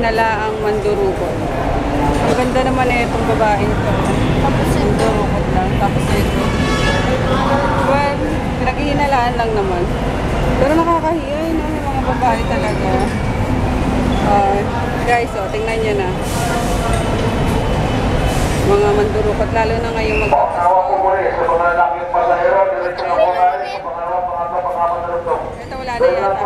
Pinaghihinala ang mandurukot. Ang ganda naman eh itong babae ito. Tapos mandurukot lang. Tapos ito. Well, pinaghihinalaan lang naman. Pero nakakahiya yun, no? Yung mga babae talaga. Guys, tingnan nyo na. Mga mandurukot, lalo na ngayong magpapasko. Ito wala na yata.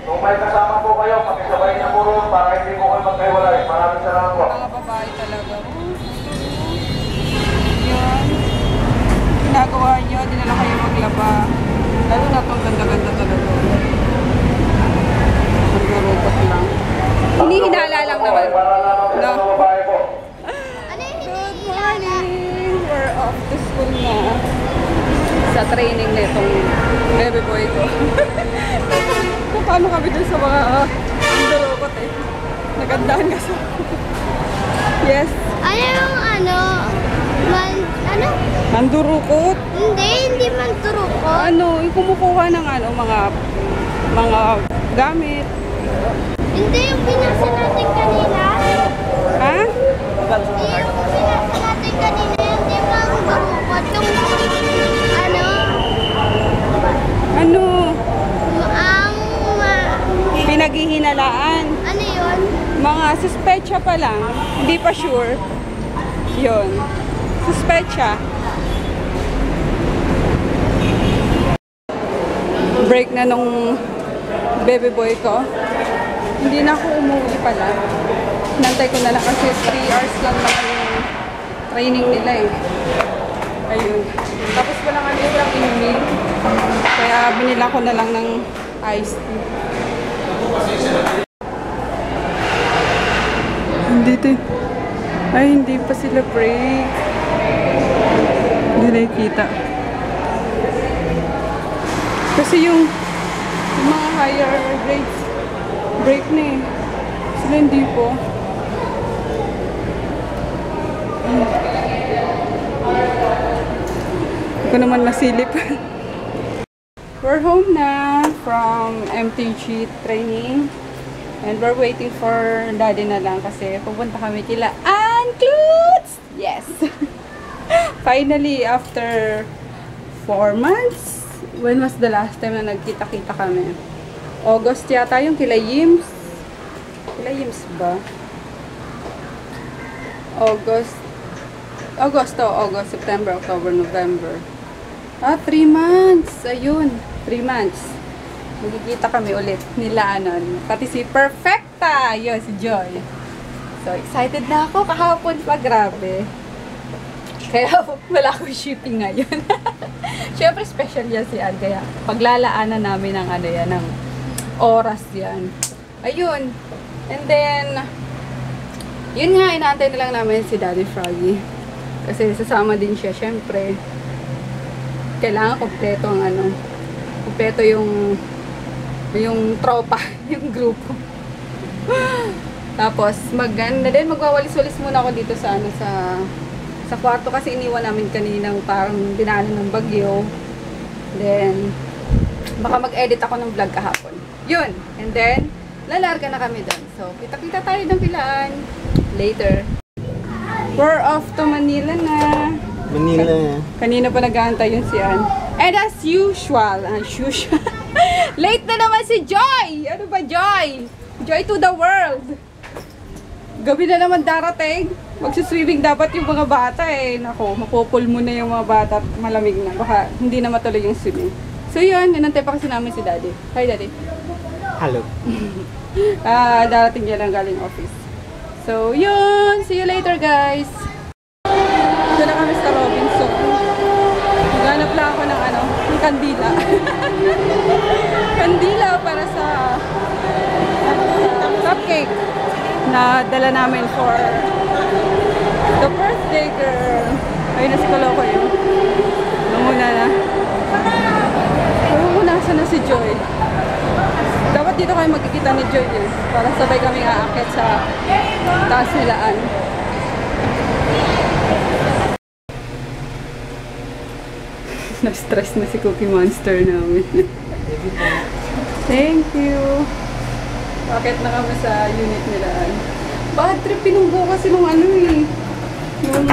Kung may kasama po kayo, pakisabay niya po ron para hindi po kayo magkahiwalay. Maraming salamat po. Mga babae talaga. Yun. Ginagawa nyo, dinala kayo maglaba. Lalo na itong ganda-ganda talaga. Mandurukot lang. Hinihinala lang naman. No? Good morning! We're off to school na. Sa training na itong baby boy ko. Paano kami dun sa mga mandurukot eh. Nagandahan ka sa... Yes. Ano yung ano? Ano? Mandurukot? Hindi mandurukot. Ano, yung kumukuha ng ano, mga gamit. Hindi yung pinasa natin kanina. Ha? Hindi yung pinasa natin kanina. Hindi mandurukot. Yung ano? Ano? Ang Pinaghihinalaan. ano yun? Mga suspecha pa lang. Hindi pa sure. Yun. Suspecha. Break na nung baby boy ko. Hindi na ako umuwi pala. Nantay ko na lang kasi 3 hours lang naman yung training nila eh. Ayun. Tapos walang ano yung inumin. Kaya binila ko na lang ng iced tea. Dito. Ay, hindi pa sila break. Hindi nakikita. Kasi yung mga higher grades break na eh. Sila hindi po. Hindi ko naman masilip. We're home na from MTG training. And we're waiting for daddy na lang kasi pupunta kami kila Anclutes! Yes! Finally, after 4 months, when was the last time na nagkita-kita kami? August yata yung kila Yims. Kila Yims ba? August, September, October, November. 3 months! Ayun, 3 months. Magkikita kami ulit nila pati si Perfecta, yun, si Joy. So, excited na ako kahapon pa, grabe. Kaya wala akong shipping ngayon. Siyempre, special yan si Ann, kaya paglalaanan namin ng ng oras yan. Ayun. And then, yun nga, inaantay na lang namin si Daddy Froggy. Kasi sasama din siya, siyempre. Kailangan kompleto ang kompleto yung tropa, yung grupo. Tapos magwawalis-walis muna ako dito sa sa kwarto kasi iniwan namin kaninang parang dinaanan ng bagyo. Then baka mag-edit ako ng vlog kahapon. Yun. And then lalarga na kami doon. So kita-kita tayo ng pilaan later. We're off to Manila na. Manila. Kanina pa nag-aantay yun si Ann. And as usual, late na naman si Joy! Ano ba, Joy? Joy to the world! Gabi na naman darating. Magsuswimming dapat yung mga bata eh. Nako, mapupul mo na yung mga bata at malamig na. Baka hindi na matuloy yung swimming. So yun, inantay pa kasi namin si Daddy. Hi, Daddy. Hello. Darating niya lang galing office. So yun, see you later guys. Dito na kami sa Robinson. Maghanap lang ako ng ng kandila. Kandila para sa cupcake na dala namin for the birthday girl. Ayun na si Koloko yun. Namuna na. Pero nasa na si Joy. Dapat dito kayo magkikita ni Joy eh. Para sabay kami aakyat sa taas nilaan. Na-stress na si Cookie Monster namin. Thank you. Bakit na kami sa unit nila? Bad trip, pinunggo kasi nung ano eh. Yung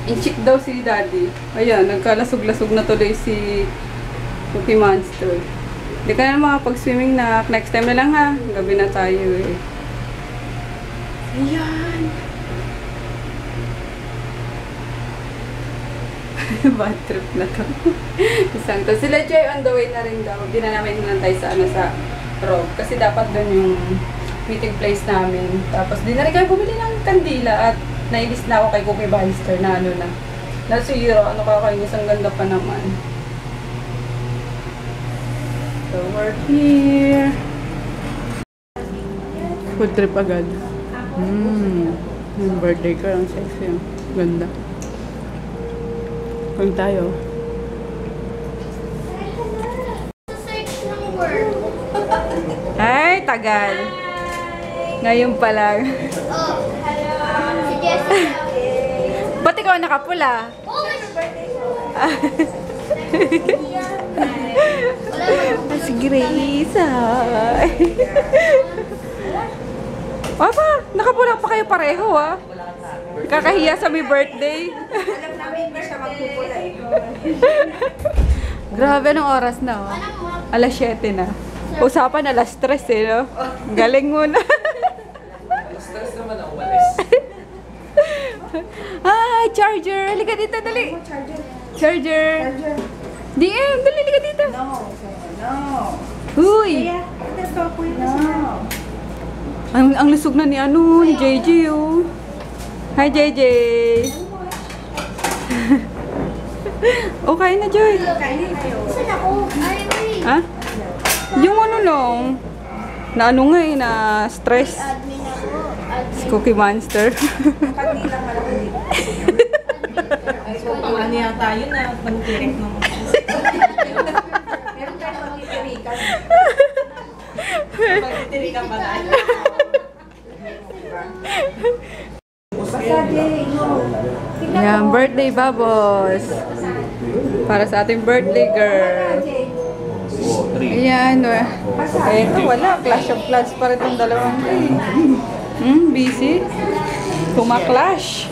in-chick daw si daddy. Ayan, nagkalasog-lasog na tuloy si Cookie Monster. Hindi ka na makapag-swimming na. Next time na lang ha. Gabi na tayo eh. Ayan. Bad trip na to. Isang to. Sila Joy on the way na rin daw. Hindi na namin nantay sa Rob. Kasi dapat doon yung meeting place namin. Tapos di na rin kami bumili ng kandila at nailis na ako kay Cookie Monster na ano na. Na zero. Ano kakainis. Ang ganda pa naman. So we're here. Food trip agad. Yung birthday ko. Ang sexy. Ganda. Kung tayo. Search ng word. Ay, tagal. Ngayon pa lang. Oh, hello. Si Jessica. Ba't ikaw nakapula? Oh, Si Grace. Papa, nakapula pa kayo pareho ah. Kakahiya sa may birthday. Alam namin ba siya magpupula eh. Grabe, anong oras na oh? Alas 7 na. Usapan alas 3 eh, no? Galing mo na. Alas 3 naman ako walis. Ah, charger! Halika dito, dali! Charger! DM, dali, halika dito! No. Huy! No. Ang lusog na ni ano, ni JJ oh. Hi JJ! Okay na, Joy. Kainin kayo. saan ako? Ay, wait. Ha? Yung ano lang, na ano nga eh, na stress. Admin ako. Si Cookie Monster. Pagdilang malaki dito. Ay, so pang ano yata yun na mag-direct ng meron tayo magtitirikan. Magtitirikan ba tayo? Yan, birthday babos. Para sa ating birthday girl. Ayan. Ito, wala. Clash of Clans pa rin itong dalawang. Busy. Kuma-clash.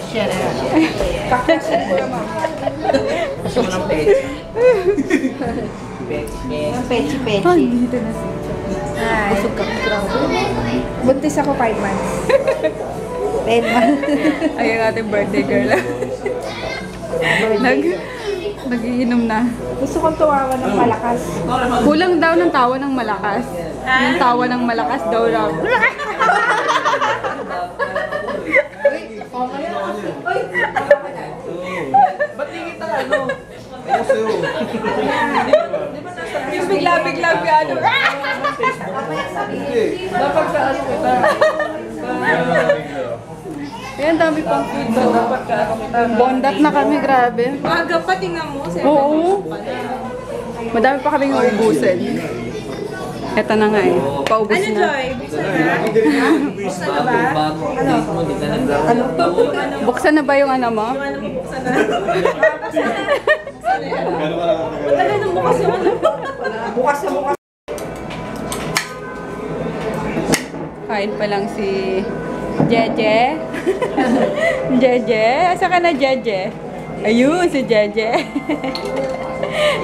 Kakasin ko naman. Gusto mo ng page? Yung pechi-pechi. Ay, dito na si Hi. Busog ka. Buntis ako 5 months. 10 months. Ayan ating birthday girl. Nagiinom na. Gusto kong tuwawa ng malakas. Kulang daw ng tawa ng malakas. Yung tawa ng malakas daw raw. Ba't di kita ano? Ayun sa'yo. Yung bigla-bigla ano. Dapat sa ano kita? Ayan, dami pang food daw. Dapat ka ano kita? Bondat na kami, grabe. Maaga pa, tingnan mo. Oo. Madami pa kaming uubusin. Eto na nga eh. Paubos Ano, na. Joy? Buksan na? Buksan na ba? Bago mo, di ka nag- Buksan na ba yung ano mo? Ano mo buksan na? Tagal nang bukas yung ano. Bukas na bukas. Kain pa lang si Jeje. Jeje. Asa ka na, Jeje? Ayun, si Jeje.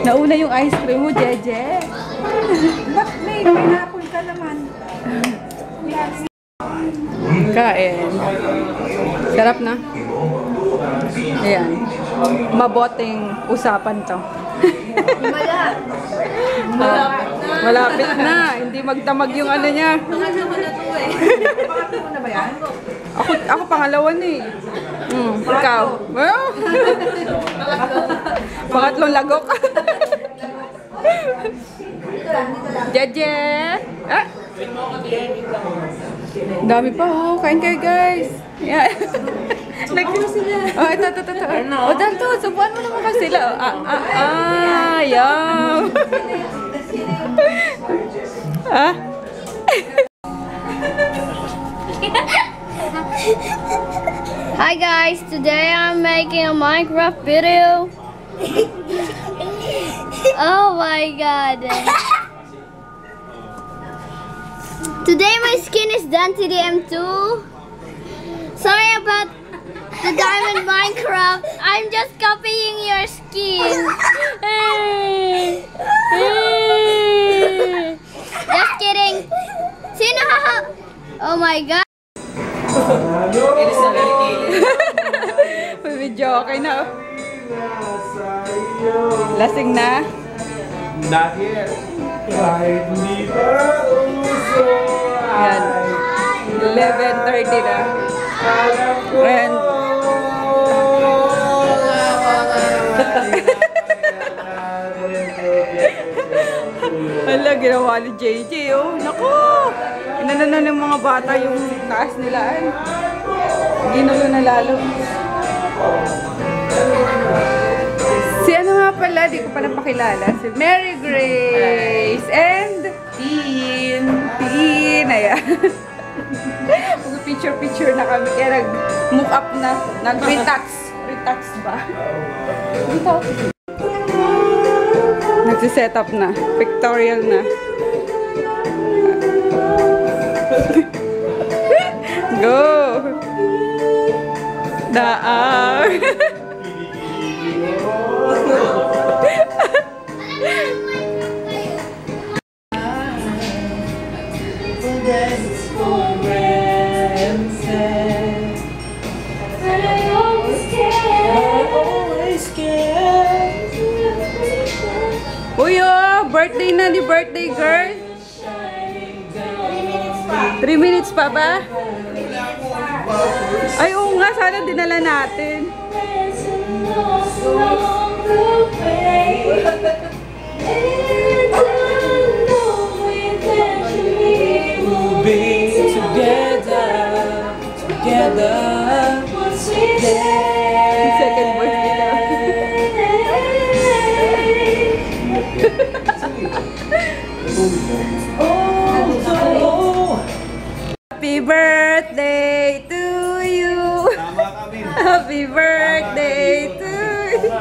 Nauna yung ice cream mo, Jeje. Ba't may pineapple ka naman? Kain. Sarap na. Ayan. Maboting usapan to. Malapit na. Hindi magdamag yung ano niya. Pangatlo mo na to eh. Pangatlo mo na ba yan? Ako pangalawa na eh. Ikaw. Well, pangatlong lagok. Jeje. Ah. Dami pa oh. Kain kayo guys. Yeah. Oh, ito. Oh, dito. Subuan mo naman kasi sila. Yum. Ah. Hi guys, today I'm making a Minecraft video. Oh my god. Today my skin is done to the M2. Sorry about the Diamond Minecraft. I'm just copying your skin. Just kidding. Sino? Oh my god. Iris na kilikili. May video okay na. Lasing na. Not yet. Kahit hindi pa uso. Ayan. 11:30 na. And hala, ginawa ni JJ, oh. Naku! Inano na ng mga bata yung taas nila. Ginulo na lalo. Si ano nga pala, di ko pa napakilala. Si Mary Grace and Teen. Ayan. Mag-picture-picture na kami. Kaya nag-move up na. Nag-retouch. Retouch ba? Nagsiset up na. Pictorial na. Go! Daang! Uy, oh! Birthday na ni birthday girl! 3 minutes pa ba? Ay, oo nga. Sana dinala natin. Second birthday daw. Happy birthday to you. Happy birthday to you.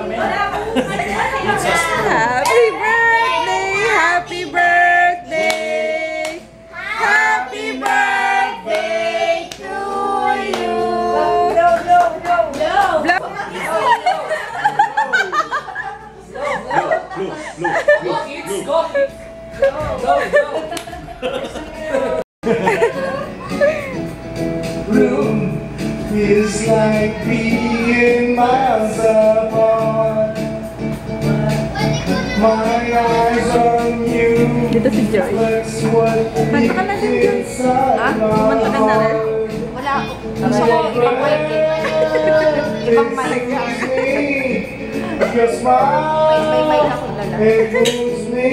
Happy birthday, happy birthday. Happy birthday to you. Feels like being miles apart. My eyes on you. Dito si Joy. That's what Kanta ka na din, Joy. Ha? Kumanta ka na rin? Wala. Gusto ko ibang mic eh. Ibang mic. Your smile. May mic akong dala. It moves me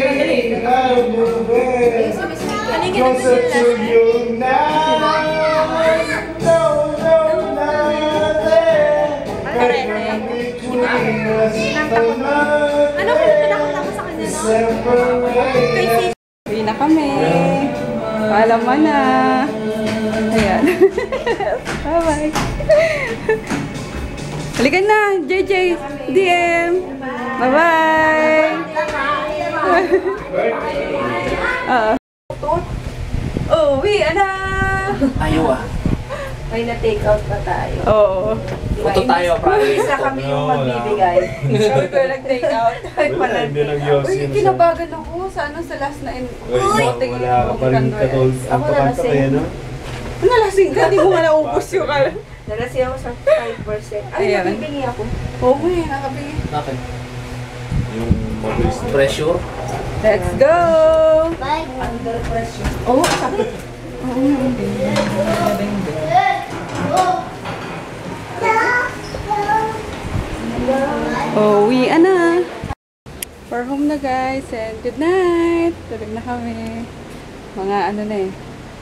out of the bed. Closer to you now. No, nothing. Between us, Ano kung pinakita ko sa kanya, no? separate. Uwi na kami. Paalam mo na. Ayan. Bye-bye. Halika na, JJ. DM. Bye-bye. Uwi na. Ayaw ah. May na-take out na tayo. Oo. Foto tayo, promise. Isa kami yung magbibigay. Sabi ko nag-take out. Wala, hindi lang yosin. Uy, kinabagan ako sa sa last na voting. Wala ka pa rin katol. Ang pakanta kaya, no? Nalasing ka, di mo nga naubos yung ano. Narasi ako sa 5%. Ay, Ayan. nabibingi ako. Oo, nakabigay. Bakit? Yung mabilis na. Pressure? Let's go! Bye. Under pressure. Oh, sakit. Oh, uwi na. For home na guys and good night. Tulog na kami. Mga ano na eh.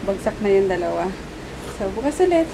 Bagsak na yung dalawa. So, bukas ulit.